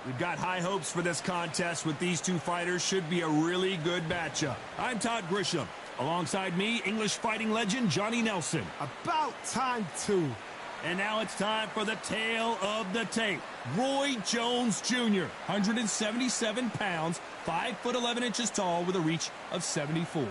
We've got high hopes for this contest with these two fighters. Should be a really good matchup. I'm Todd Grisham. Alongside me, English fighting legend Johnny Nelson. About time, too. And now it's time for the tale of the tape. Roy Jones Jr., 177 pounds, 5'11" tall with a reach of 74.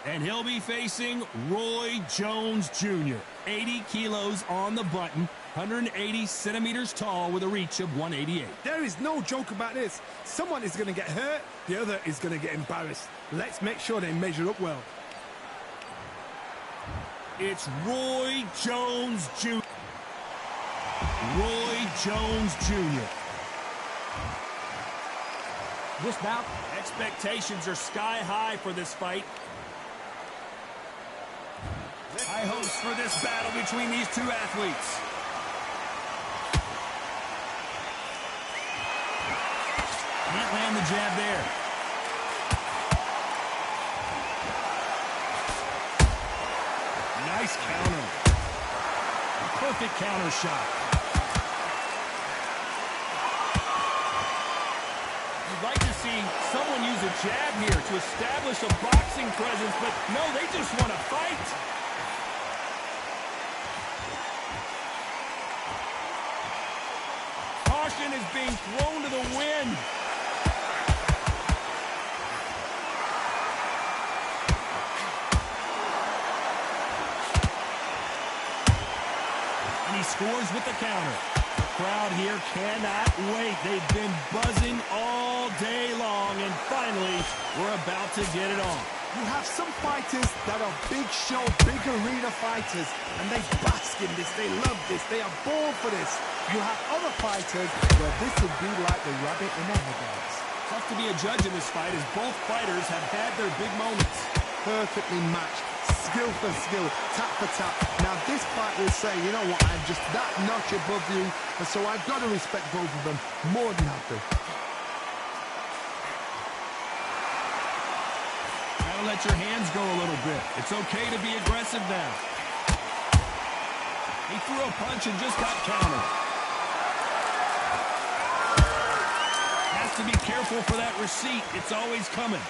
And he'll be facing Roy Jones Jr., 80 kilos on the button, 180 centimeters tall with a reach of 188. There is no joke about this. Someone is going to get hurt, the other is going to get embarrassed. Let's make sure they measure up well. It's Roy Jones Jr. Roy Jones Jr. This bout, expectations are sky high for this fight. High hopes for this battle between these two athletes. Can't land the jab there. Nice counter. Perfect counter shot. You'd like to see someone use a jab here to establish a boxing presence, but no, they just want to fight. Caution is being thrown to the wind. And he scores with the counter. The crowd here cannot wait. They've been buzzing all day long, and finally, we're about to get it on. You have some fighters that are big show, big arena fighters, and they bask in this, they love this, they are born for this. You have other fighters where this would be like the rabbit in the headlights. Tough to be a judge in this fight as both fighters have had their big moments. Perfectly matched, skill for skill, tap for tap. Now this fight will say, you know what, I'm just that notch above you, and so I've got to respect both of them more than happy. Gotta let your hands go a little bit. It's okay to be aggressive now. He threw a punch and just got countered. Has to be careful for that receipt. It's always coming.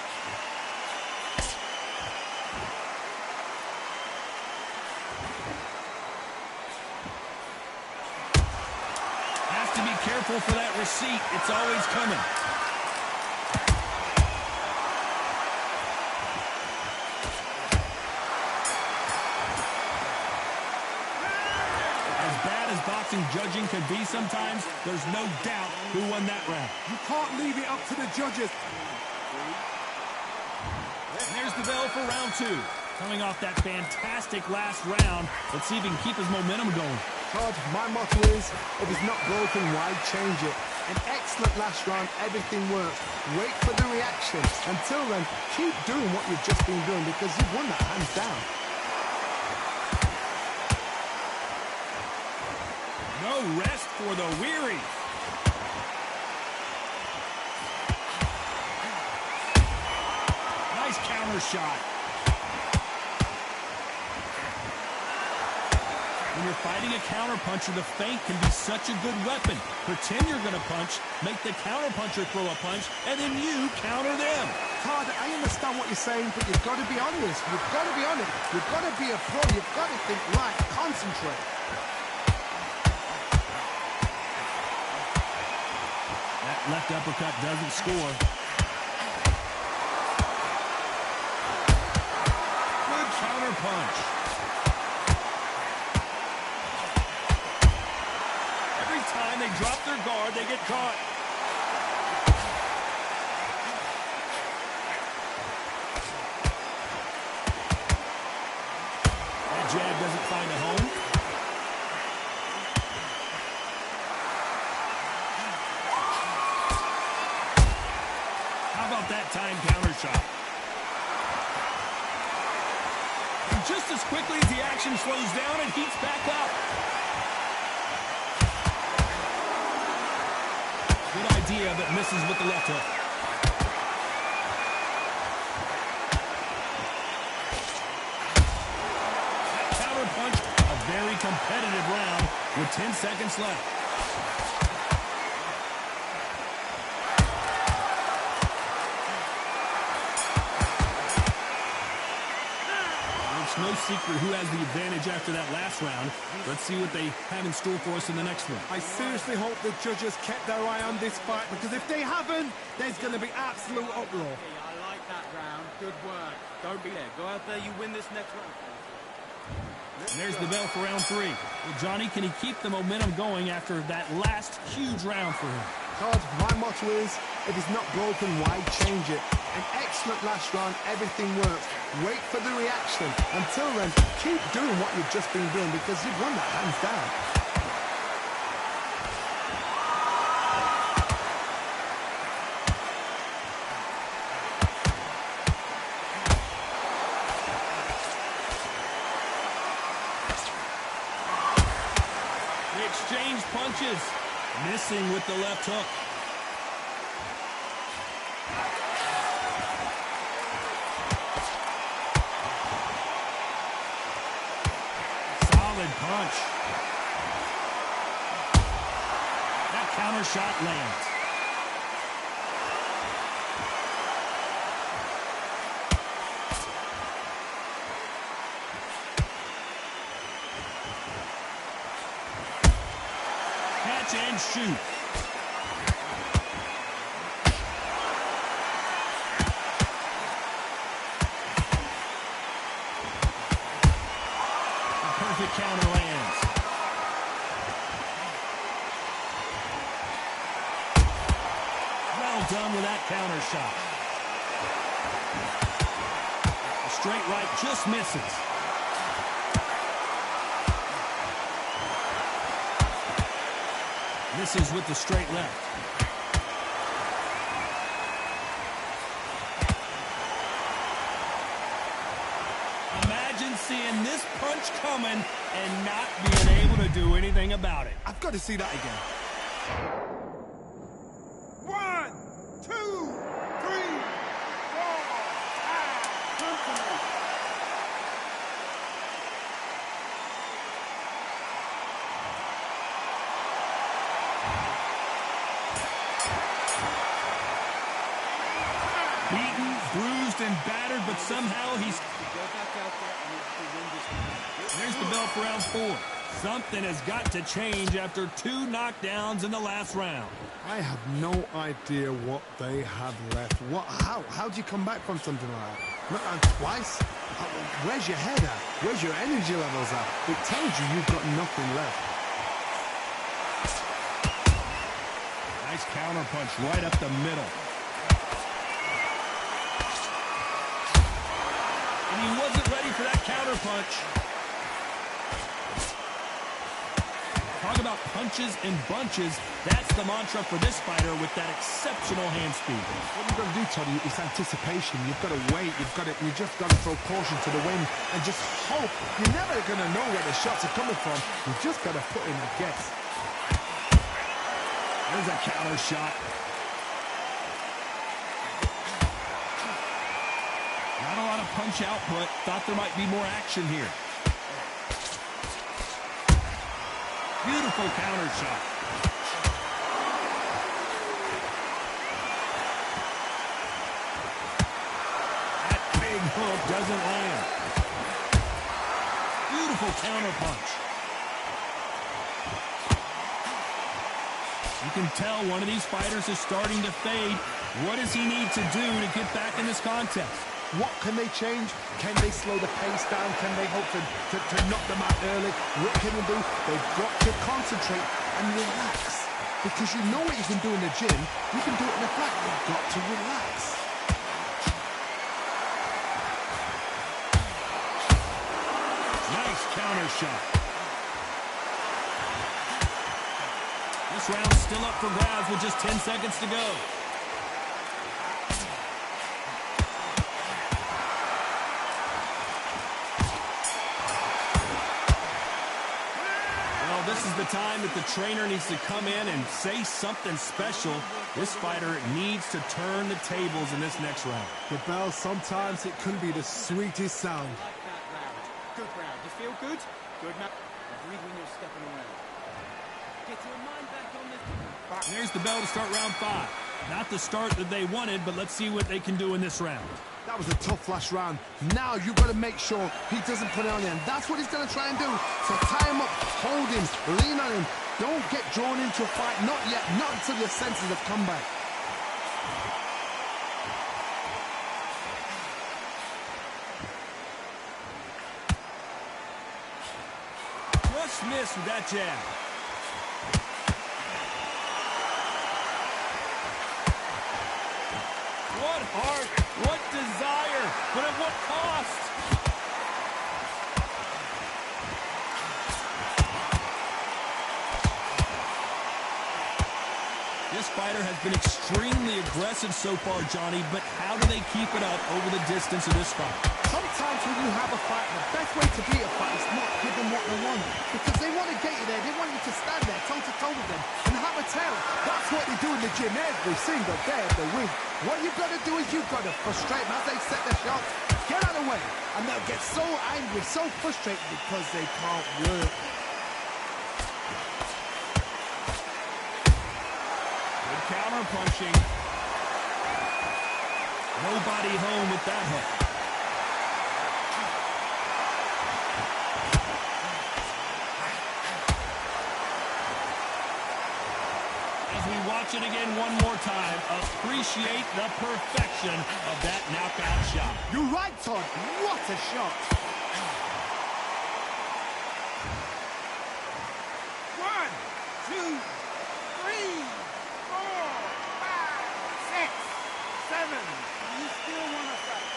Has to be careful for that receipt. It's always coming. Boxing judging can be sometimes, there's no doubt who won that round. You can't leave it up to the judges. And there's the bell for round two. Coming off that fantastic last round, let's see if he can keep his momentum going. Todd, my motto is, if it's not broken, why change it? An excellent last round, everything works. Wait for the reaction. Until then, keep doing what you've just been doing because you've won that hands down. No rest for the weary. Nice counter shot. When you're fighting a counterpuncher, the feint can be such a good weapon. Pretend you're going to punch, make the counterpuncher throw a punch, and then you counter them. Todd, I understand what you're saying, but you've got to be honest. You've got to be honest. You've got to be a pro. You've got to think right. Concentrate. Left uppercut doesn't score. Good counter punch. Every time they drop their guard, they get caught. That jab doesn't find a home. That time counter shot. And just as quickly as the action slows down, it heats back up. Good idea, but misses with the left hook. That counter punch, a very competitive round with 10 seconds left. no secret who has the advantage after that last round. Let's see what they have in store for us in the next one. I seriously hope the judges kept their eye on this fight, because if they haven't, there's going to be absolute uproar. I like that round. Good work. Don't be there. Go out there, you win this next round. And there's the bell for round 3. Well, Johnny, can he keep the momentum going after that last huge round for him? Todd, my motto is, if it's not broken, why change it? An excellent last round, everything works. Wait for the reaction. Until then, keep doing what you've just been doing, because you've won that hands down. They exchange punches. Missing with the left hook. Solid punch. That counter shot lands. Catch and shoot. Perfect counter lands. Well done with that counter shot. A straight right just misses. Misses with the straight left. Imagine seeing this punch coming and not being able to do anything about it. I've got to see that again. 1, 2, 3, 4, 5. Beaten, bruised, and battered, but somehow he's... There's the bell for round 4. Something has got to change after 2 knockdowns in the last round. I have no idea what they have left. How do you come back from something like that? And twice? Where's your head at? Where's your energy levels at? It tells you you've got nothing left. Nice counter punch right up the middle. And he wasn't ready for that counter punch. Talk about punches and bunches. That's the mantra for this fighter with that exceptional hand speed. What you've got to do, Toddy, is anticipation. You've got to wait. You just got to throw caution to the wind and just hope. You're never going to know where the shots are coming from. You've just got to put in a guess. There's a counter shot. Not a lot of punch output. Thought there might be more action here. Beautiful counter shot. That big hook doesn't land. Beautiful counter punch. You can tell one of these fighters is starting to fade. What does he need to do to get back in this contest? What can they change? Can they slow the pace down? Can they hope to knock them out early? What can they do? They've got to concentrate and relax. Because you know what you can do in the gym, you can do it in the fight. You've got to relax. Nice counter shot. This round's still up for grabs with just 10 seconds to go. This is the time that the trainer needs to come in and say something special. This fighter needs to turn the tables in this next round. The bell, sometimes it can be the sweetest sound. Good round. You feel good? Good now. Breathe when you're stepping around. Get your mind back on this. There's the bell to start round 5. Not the start that they wanted, but let's see what they can do in this round. That was a tough last round. Now you've got to make sure he doesn't put it on you, and that's what he's going to try and do. So tie him up, hold him, lean on him. Don't get drawn into a fight. Not yet, not until your senses have come back. Just missed with that jab. What heart, what desire, but at what cost? This fighter has been extremely aggressive so far, Johnny, but how do they keep it up over the distance of this fight? Sometimes when you have a fight, the best way to beat a fight is not give them what they want. Because they want to get you there. They want you to stand there toe-to-toe with them and have a tail. That's what they do in the gym every single day of the week. What you've got to do is you've got to frustrate them as they set their shots. Get out of the way. And they'll get so angry, so frustrated because they can't work. Good counter punching. Nobody home with that hook. Watch it again one more time. Appreciate the perfection of that knockout shot. You're right, Todd. What a shot. 1, 2, 3, 4, 5, 6, 7. You still want to fight?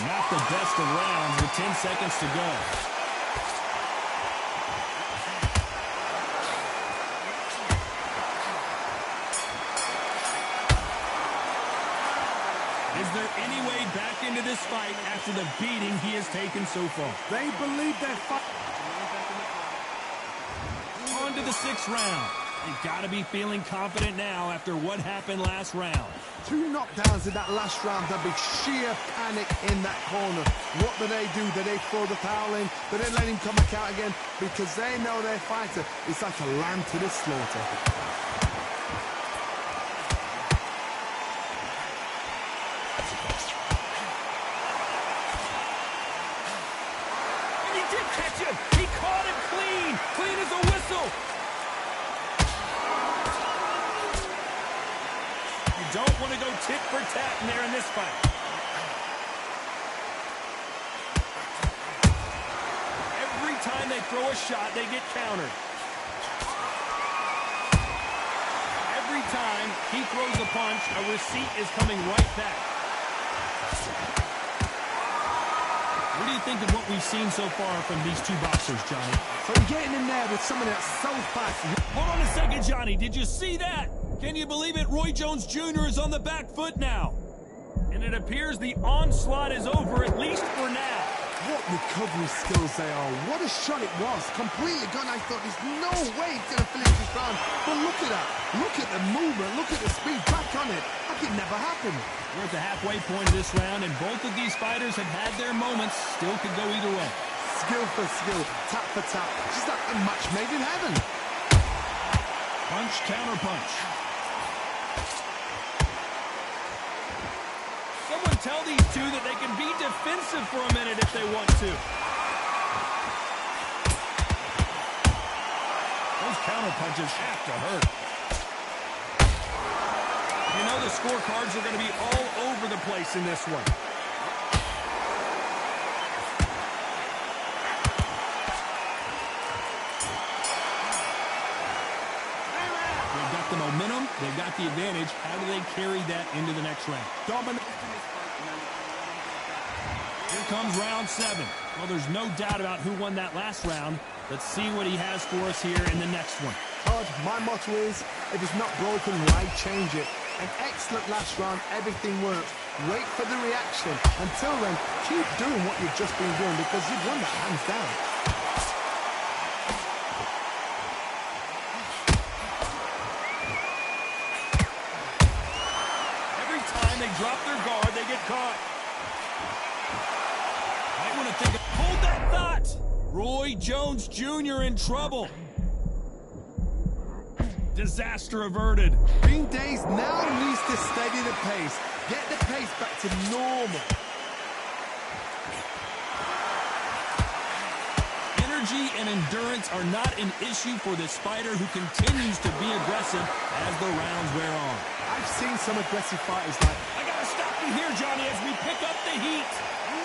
Not the best of rounds with 10 seconds to go. Is there any way back into this fight after the beating he has taken so far? They believe they're fighting. On to the 6th round. They've got to be feeling confident now after what happened last round. 2 knockdowns in that last round. There'll be sheer panic in that corner. What do? Do they throw the towel in? Do they let him come back out again? Because they know their fighter is like a lamb to the slaughter. And he did catch him. He caught him clean. Clean as a whistle. Don't want to go tit for tat in there in this fight. Every time they throw a shot, they get countered. Every time he throws a punch, a receipt is coming right back. What do you think of what we've seen so far from these two boxers, Johnny? So getting in there with someone that's so fast. Hold on a second, Johnny. Did you see that? Can you believe it? Roy Jones Jr. is on the back foot now. And it appears the onslaught is over, at least for now. What recovery skills they are. What a shot it was. Completely gone. I thought there's no way he's going to finish this round. But look at that. Look at the movement. Look at the speed. Back on it. Like it never happened. We're at the halfway point of this round, and both of these fighters have had their moments. Still could go either way. Skill for skill. Tap for tap. Just like a match made in heaven. Punch, counter punch. Someone tell these two that they can be defensive for a minute if they want to. Those counter punches have to hurt. You know the scorecards are going to be all over the place in this one. They've got the momentum. They've got the advantage. How do they carry that into the next round? Dominant. Here comes round 7. Well, there's no doubt about who won that last round. Let's see what he has for us here in the next one. Todd, my motto is, if it's not broken, why change it? An excellent last round. Everything worked. Wait for the reaction. Until then, keep doing what you've just been doing because you've won that hands down. Every time they drop their guard, they get caught. Might want to think Roy Jones Jr. in trouble. Disaster averted. Green Days now needs to steady the pace. Get the pace back to normal. Energy and endurance are not an issue for this fighter who continues to be aggressive as the rounds wear on. I've seen some aggressive fighters like... I gotta stop you here, Johnny, as we pick up the heat.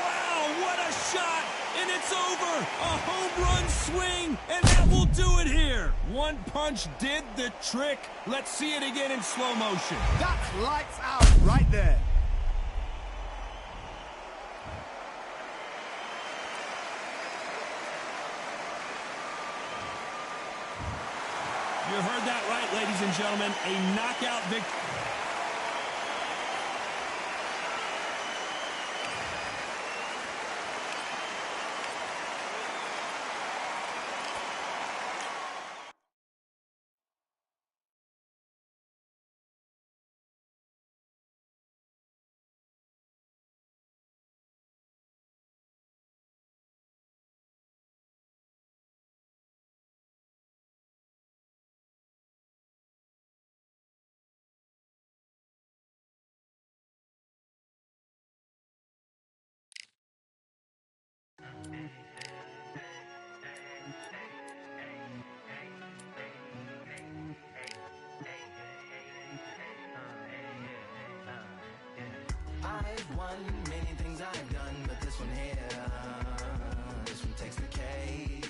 Wow, what a shot! And it's over! A home run swing, and that will do it here. One punch did the trick. Let's see it again in slow motion. That's lights out right there. You heard that right, ladies and gentlemen. A knockout victory. I've won many things I've done, but this one here, this one takes the cake.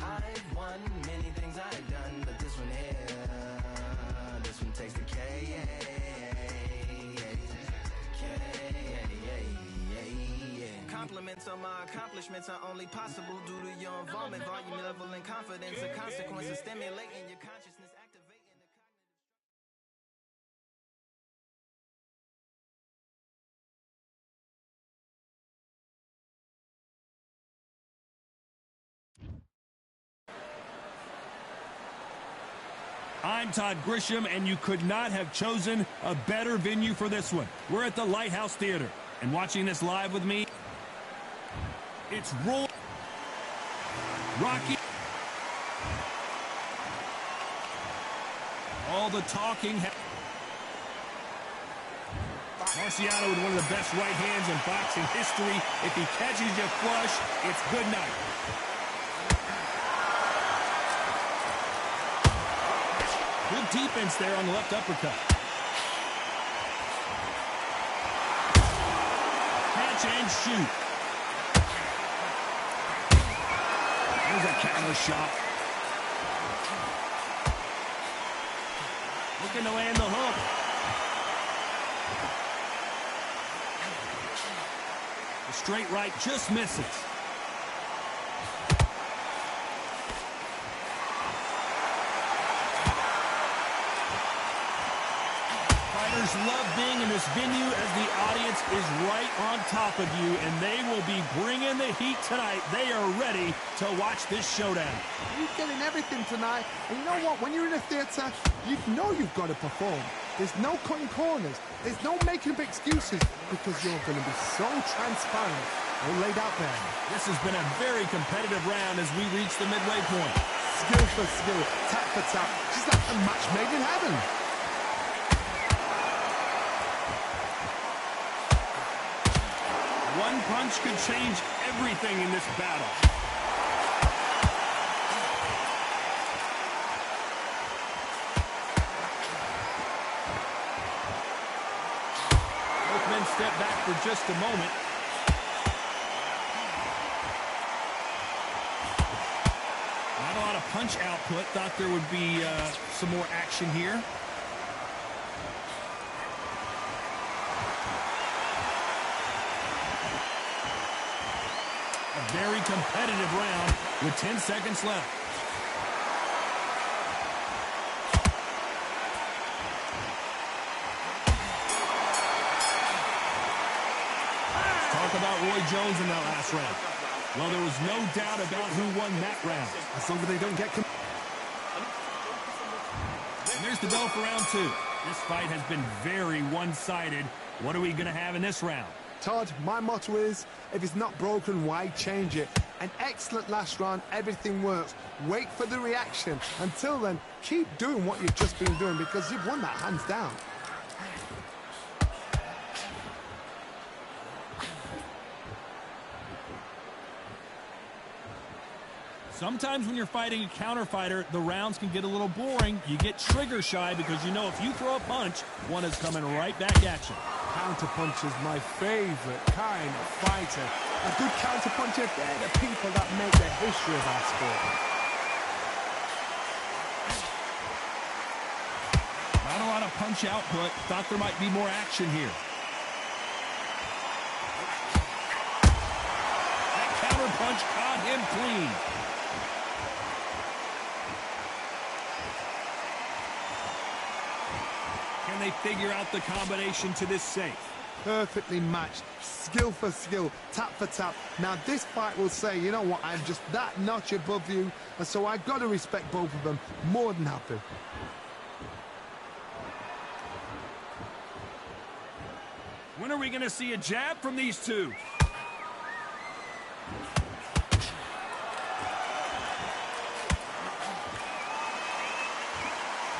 I've won many things I've done, but this one here, this one takes the cake. Compliments on my accomplishments are only possible due to your involvement, volume, level, and confidence. The consequences stimulating your consciousness, activating the I'm Todd Grisham, and you could not have chosen a better venue for this one. We're at the Lighthouse Theater, and watching this live with me, it's Rocky. All the talking. Marciano with one of the best right hands in boxing history. If he catches you flush, it's good night. Good defense there on the left uppercut. Catch and shoot. There's a counter shot. Looking to land the hook. The straight right just misses. Fighters love being in this venue as the audience is right on top of you, and they will be bringing the heat tonight. They are ready to watch this showdown. You're getting everything tonight. And you know what? When you're in a theater, you know you've got to perform. There's no cutting corners. There's no making up excuses because you're going to be so transparent. All laid out there. This has been a very competitive round as we reach the midway point. Skill for skill, tap for tap. Just like a match made in heaven. One punch could change everything in this battle. Both men step back for just a moment. Not a lot of punch output. Thought there would be some more action here. Very competitive round with 10 seconds left. Talk about Roy Jones in that last round. Well, there was no doubt about who won that round. As long as they don't get... And there's the bell for round two. This fight has been very one-sided. What are we going to have in this round? Todd, my motto is, if it's not broken, why change it? An excellent last round, everything works. Wait for the reaction. Until then, keep doing what you've just been doing because you've won that hands down. Sometimes when you're fighting a counter fighter, the rounds can get a little boring. You get trigger shy because you know if you throw a punch, one is coming right back at you. Counter punch is my favorite kind of fighter. A good counter puncher, they're the people that make the history of our sport. Not a lot of punch output. Thought there might be more action here. That counter punch caught him clean. Can they figure out the combination to this safe? Perfectly matched, skill for skill, tap for tap. Now this fight will say, you know what, I'm just that notch above you, and so I've got to respect both of them. More than happy. When are we going to see a jab from these two?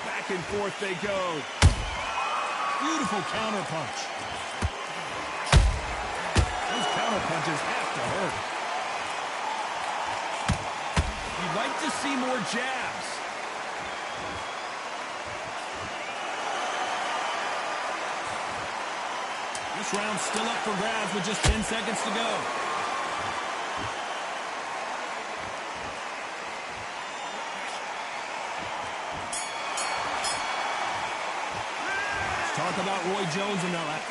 Back and forth they go. Beautiful counter punch. Those counter punches have to hurt. You'd like to see more jabs. This round's still up for grabs with just 10 seconds to go. Talk about Roy Jones in that last.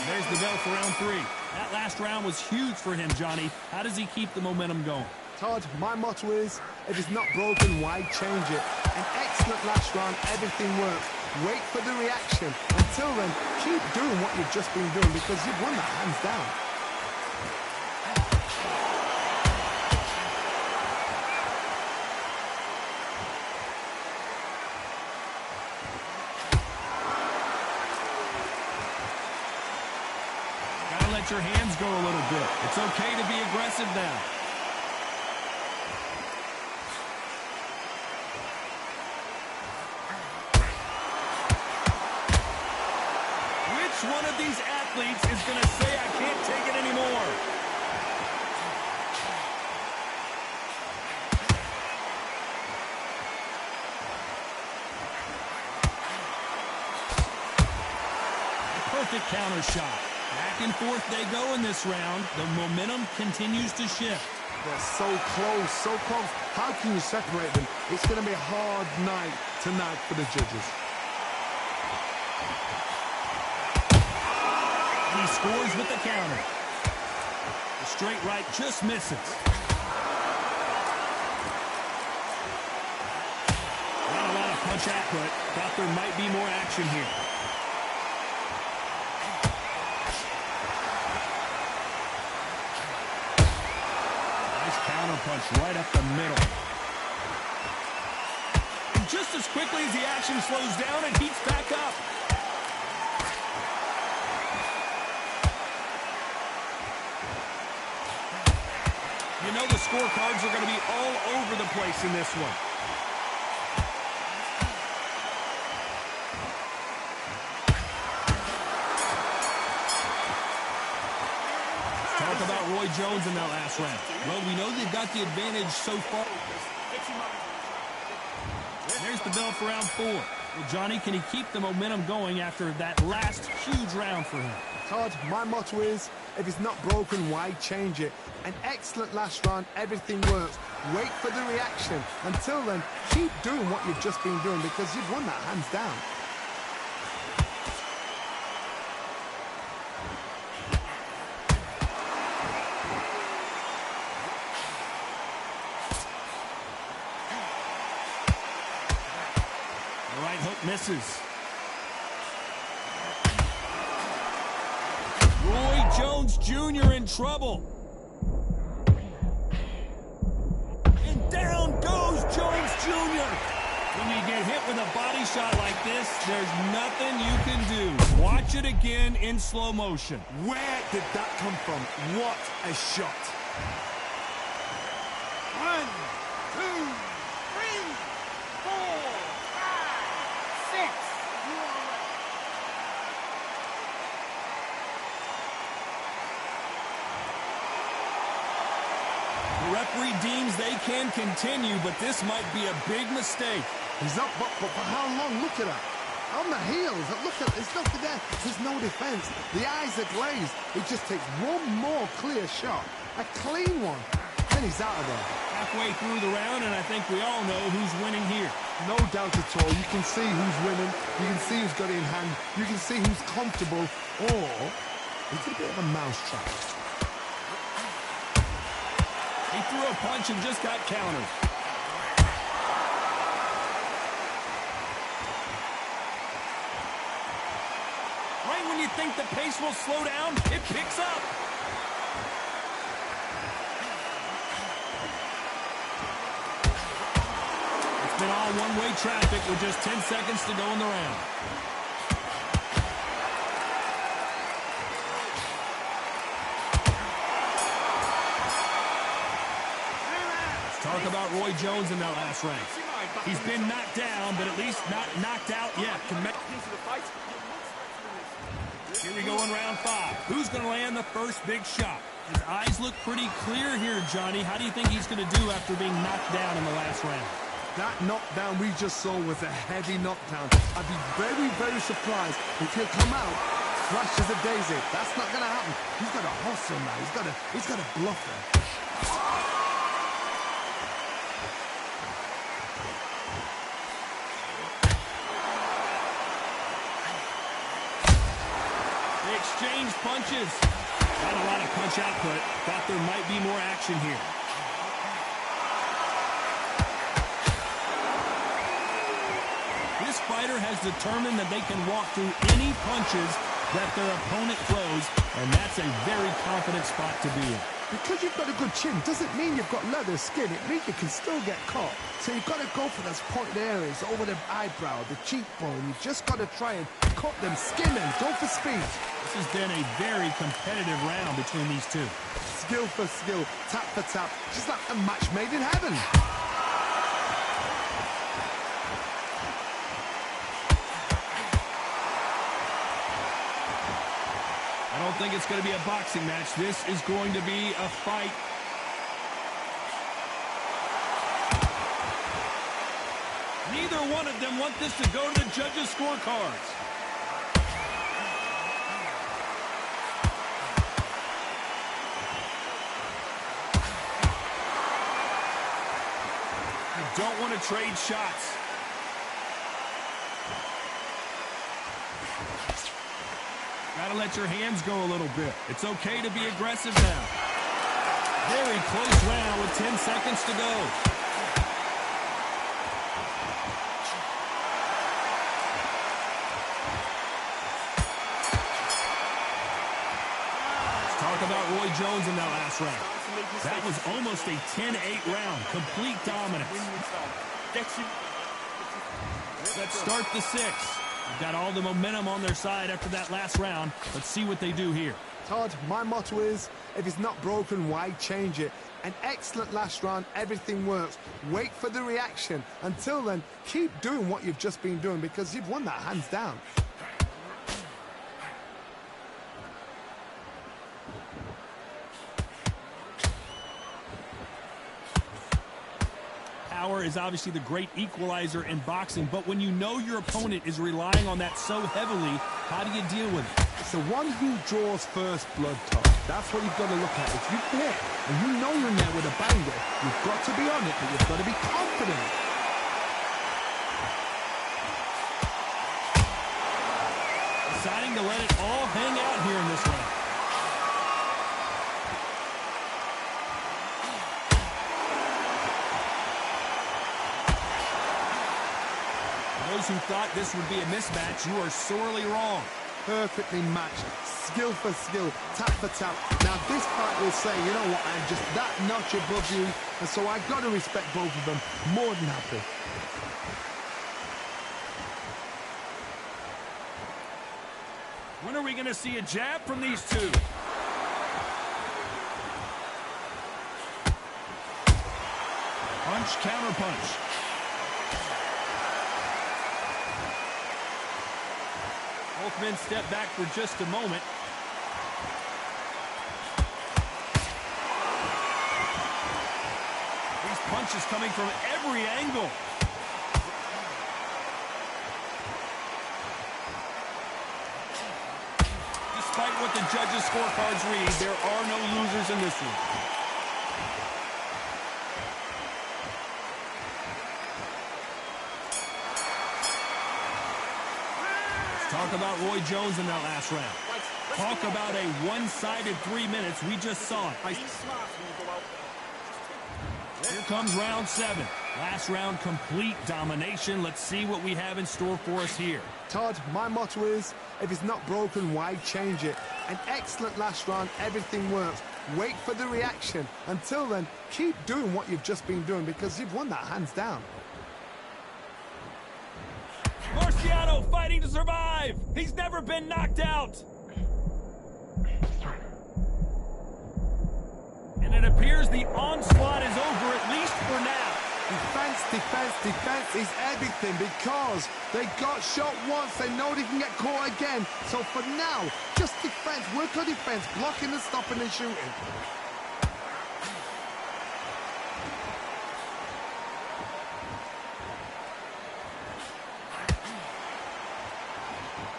There's the bell for round 3. That last round was huge for him, Johnny. How does he keep the momentum going? Todd, my motto is, if it's not broken, why change it? An excellent last round, everything works. Wait for the reaction. Until then, keep doing what you've just been doing because you've won that hands down. Let your hands go a little bit. It's okay to be aggressive now. Which one of these athletes is going to say, I can't take it anymore? Perfect counter shot. Back and forth they go in this round. The momentum continues to shift. They're so close, so close. How can you separate them? It's going to be a hard night tonight for the judges. And he scores with the counter. The straight right just misses. Not a lot of punch output. Thought there might be more action here. Punch right up the middle. And just as quickly as the action slows down, it heats back up. You know the scorecards are going to be all over the place in this one. Talk about Roy Jones in that last round. Well, we know they've got the advantage so far. There's the bell for round 4. Well, Johnny, can he keep the momentum going after that last huge round for him? Todd, my motto is, if it's not broken, why change it? An excellent last round, everything works. Wait for the reaction. Until then, keep doing what you've just been doing because you've won that hands down. Misses. Roy Jones Jr. in trouble. And down goes Jones Jr. When you get hit with a body shot like this, there's nothing you can do. Watch it again in slow motion. Where did that come from? What a shot. 1, 2, 3, 4, 5, 6. The referee deems they can continue, but this might be a big mistake. He's up, but for how long? Look at that. On the heels. Look at, there's nothing there. There's no defense. The eyes are glazed. It just takes one more clear shot. A clean one. And he's out of there. Halfway through the round, and I think we all know who's winning here. No doubt at all. You can see who's winning. You can see who's got it in hand. You can see who's comfortable. Or it's a bit of a mousetrap. He threw a punch and just got countered. Right when you think the pace will slow down, it picks up. It's been all one-way traffic with just 10 seconds to go in the round. Talk about Roy Jones in that last round. He's been knocked down, but at least not knocked out yet. Here we go in round 5. Who's going to land the first big shot? His eyes look pretty clear here, Johnny. How do you think he's going to do after being knocked down in the last round? That knockdown we just saw was a heavy knockdown. I'd be very, very surprised if he'll come out flash as a daisy. That's not going to happen. He's got to hustle now. He's got to bluff him. Exchange punches. Not a lot of punch output. Thought there might be more action here. This fighter has determined that they can walk through any punches that their opponent throws, and that's a very confident spot to be in. Because you've got a good chin doesn't mean you've got leather skin. It means you can still get caught. So you've got to go for those pointed areas over the eyebrow, the cheekbone. You've just got to try and cut them, skin them, go for speed. This has been a very competitive round between these two. Skill for skill, tap for tap, just like a match made in heaven. I don't think it's going to be a boxing match. This is going to be a fight. Neither one of them want this to go to the judges' scorecards. You don't want to trade shots. Gotta let your hands go a little bit. It's okay to be aggressive now. Very close round with 10 seconds to go. Let's talk about Roy Jones in that last round. That was almost a 10-8 round. Complete dominance. Let's start the 6th. They've got all the momentum on their side after that last round. Let's see what they do here. Todd, my motto is, if it's not broken, why change it? An excellent last round, everything works. Wait for the reaction. Until then, keep doing what you've just been doing because you've won that hands down. Power is obviously the great equalizer in boxing, but when you know your opponent is relying on that so heavily, how do you deal with it? It's the one who draws first blood, Todd. That's what you've got to look at. If you hit and you know you're in there with a banger, you've got to be on it, but you've got to be confident. Deciding to let it all hang out here in this round. Those who thought this would be a mismatch, you are sorely wrong. Perfectly matched, skill for skill, tap for tap. Now this fight will say, you know what, I'm just that notch above you, and so I've got to respect both of them. More than happy. are we going to see a jab from these two? Punch, counter punch. Both men step back for just a moment. These punches coming from every angle. Despite what the judges' scorecards read, there are no losers in this one. Talk about Roy Jones in that last round. Talk about a one-sided 3 minutes. We just saw it. Here comes round 7. Last round, complete domination. Let's see what we have in store for us here. Todd, my motto is, if it's not broken, why change it? An excellent last round, everything works. Wait for the reaction. Until then, keep doing what you've just been doing because you've won that hands down. Marciano fighting to survive. He's never been knocked out. And it appears the onslaught is over, at least for now. Defense, defense, defense is everything because they got shot once. They know they can get caught again. So for now, just defense, work on defense, blocking and stopping and shooting.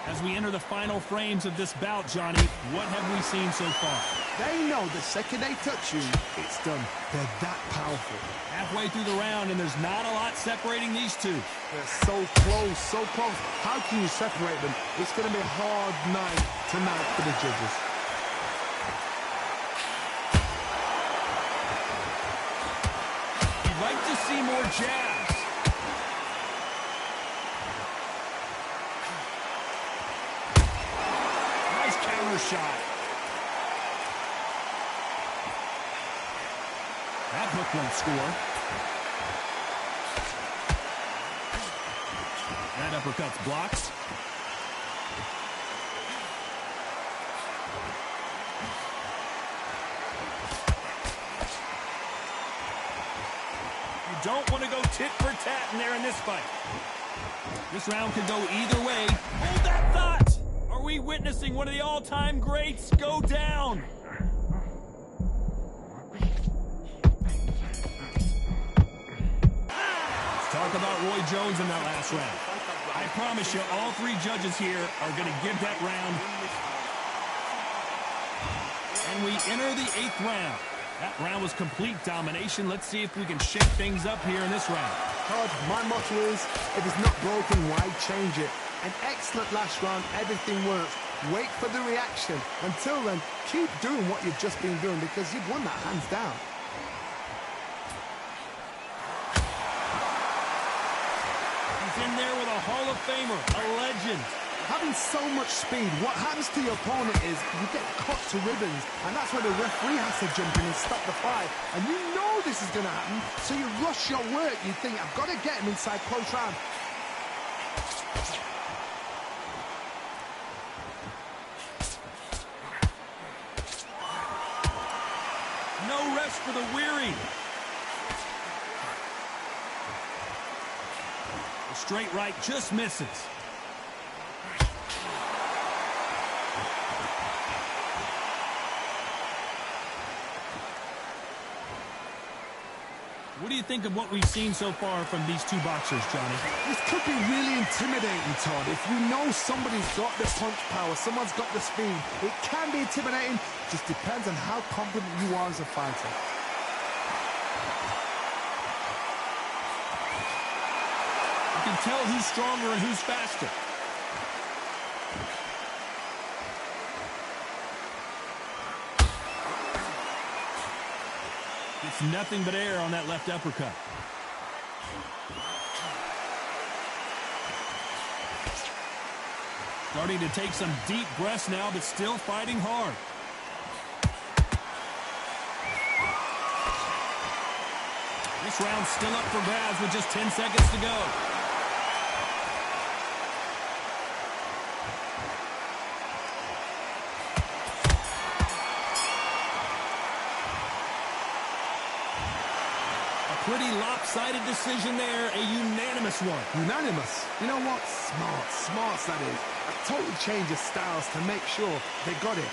As we enter the final frames of this bout, Johnny, what have we seen so far? They know the second they touch you, it's done. They're that powerful. Halfway through the round, and there's not a lot separating these two. They're so close, so close. How can you separate them? It's going to be a hard night tonight for the judges. You'd like to see more jabs. Shot. That hook won't score. That uppercut's blocked. You don't want to go tit for tat in there in this fight. This round could go either way. Hold that thought! Are we witnessing one of the all-time greats go down? Let's talk about Roy Jones in that last round. I promise you, all three judges here are going to give that round. And we enter the 8th round. That round was complete domination. Let's see if we can shake things up here in this round. Todd, my motto is, if it's not broken, why change it? An excellent last round, everything works. Wait for the reaction. Until then, keep doing what you've just been doing because you've won that hands down. He's in there with a Hall of Famer, a legend. Having so much speed, what happens to your opponent is you get cut to ribbons, and that's where the referee has to jump in and stop the fight. And you know this is going to happen, so you rush your work. You think, I've got to get him inside close round. No rest for the weary. The straight right just misses. What do you think of what we've seen so far from these two boxers, Johnny? This could be really intimidating, Todd. If you know somebody's got the punch power, someone's got the speed, it can be intimidating. Just depends on how confident you are as a fighter. You can tell who's stronger and who's faster. It's nothing but air on that left uppercut. Starting to take some deep breaths now, but still fighting hard. This round's still up for grabs with just 10 seconds to go. pretty lopsided decision there, a unanimous one. Unanimous. You know what? Smart that is. A total change of styles to make sure they got it.